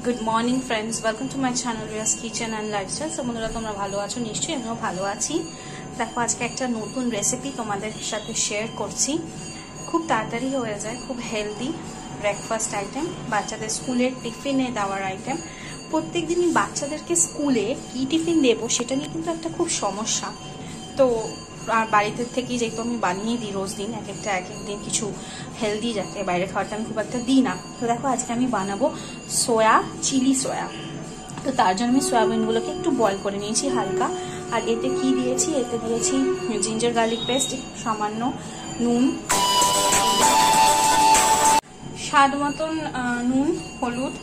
Good morning friends, welcome to my channel Riya's kitchen and lifestyle. So বন্ধুরা, তোমরা ভালো আছো নিশ্চয়ই, আমিও ভালো আছি। দেখো, আজকে একটা নতুন রেসিপি তোমাদের সাথে শেয়ার করছি। খুব তাড়াতাড়ি হয়ে যায়, খুব হেলদি ব্রেকফাস্ট আইটেম, বাচ্চাদের স্কুলের টিফিনে দেওয়ার আইটেম। প্রত্যেক দিনই বাচ্চাদেরকে স্কুলে কী টিফিন দেবো সেটা নিয়ে কিন্তু একটা খুব সমস্যা। তো আর বাড়িতে থেকেই যেহেতু আমি বানিয়ে দিই রোজ দিন, এক এক দিন কিছু হেলদি, যাতে বাইরে খাওয়াটা আমি খুব একটা দিই না। তো দেখো, আজকে আমি বানাবো চিলি সয়া। তো তার জন্য আমি সয়াবিনগুলোকে একটু বয়েল করে নিয়েছি হালকা। আর এতে কি দিয়েছি, এতে দিয়েছি জিঞ্জার গার্লিক পেস্ট, সামান্য নুন, স্বাদ মতন নুন, হলুদ,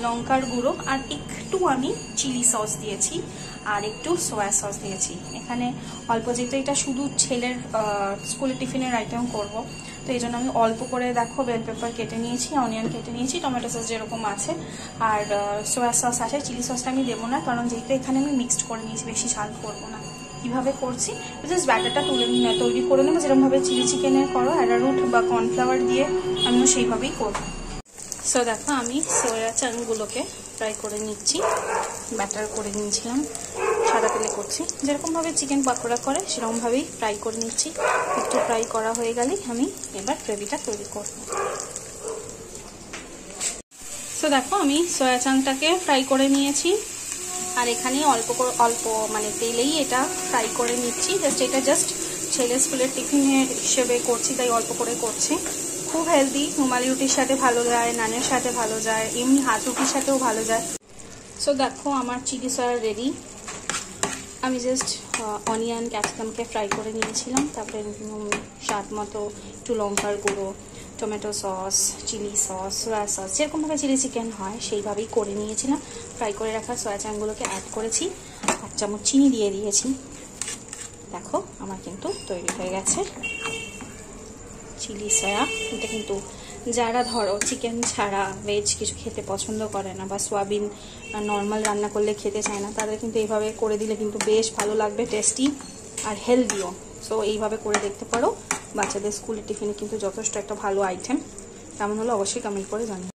লঙ্কার গুঁড়ো, আর একটু আমি চিলি সস দিয়েছি, আর একটু সয়া সস দিয়েছি। এখানে অল্প, যেহেতু এটা শুধু ছেলের স্কুলের টিফিনের আইটেম করব, তো এই জন্য আমি অল্প করে দেখো বেল পেপার কেটে নিয়েছি, অনিয়ন কেটে নিয়েছি, টমেটো সস যেরকম আছে, আর সয়া সস আছে। চিলি সসটা আমি দেবো না, কারণ যেহেতু এখানে আমি মিক্সড করে নিয়েছি, বেশি ঝাল করবো না। কীভাবে করছি, জাস্ট ব্যাটারটা তৈরি করে নেবো, যেরকমভাবে চিলি চিকেনের করো অ্যারারুট বা কর্নফ্লাওয়ার দিয়ে, আমিও সেইভাবেই করবো। সো দেখো, আমি সয়া চাংগুলোকে ফ্রাই করে নিচ্ছি, ব্যাটার করে নিয়েছিলাম, সাদা তেলে করছি, যেরকমভাবে চিকেন পাকোড়া করে সেরকমভাবেই ফ্রাই করে নিচ্ছি। একটু ফ্রাই করা হয়ে গেলেই আমি এবার গ্রেভিটা তৈরি করব। সো দেখো, আমি সয়া চাংটাকে ফ্রাই করে নিয়েছি, আর এখানে অল্প মানে তেলেই এটা ফ্রাই করে নিচ্ছি। এটা জাস্ট ছেলে স্কুলের টিফিনের হিসেবে করছি, তাই অল্প করে করছি। খুব হেলদি, রুমালি রুটির সাথে ভালো যায়, নানের সাথে ভালো যায়, এমনি হাত রুটির সাথেও ভালো যায়। সো দেখো, আমার চিলি সয়া রেডি। আমি জাস্ট অনিয়ন ক্যাপসিকামকে ফ্রাই করে নিয়েছিলাম, তারপরে স্বাদ মতো একটু লঙ্কার গুঁড়ো, tomato sauce, chilli sauce, soya sauce, যেরকমভাবে চিলি চিকেন হয় সেইভাবেই করে নিয়েছিলাম। ফ্রাই করে রাখা সয়া চাংগুলোকে অ্যাড করেছি, 1 চামচ চিনি দিয়ে দিয়েছি। দেখো, আমার কিন্তু তৈরি হয়ে গেছে চিলি সয়া। এটা কিন্তু যারা ধরো চিকেন ছাড়া ভেজ কিছু খেতে পছন্দ করে না, বা সোয়াবিন নর্মাল রান্না করলে খেতে চায় না, তাদের কিন্তু এইভাবে করে দিলে কিন্তু বেশ ভালো লাগবে, টেস্টি আর হেলদিও। সো এইভাবে করে দেখতে পারো, বাচ্চাদের স্কুলের টিফিনে কিন্তু যথেষ্ট একটা ভালো আইটেম। কেমন হলো অবশ্যই কমেন্ট করে জানাও।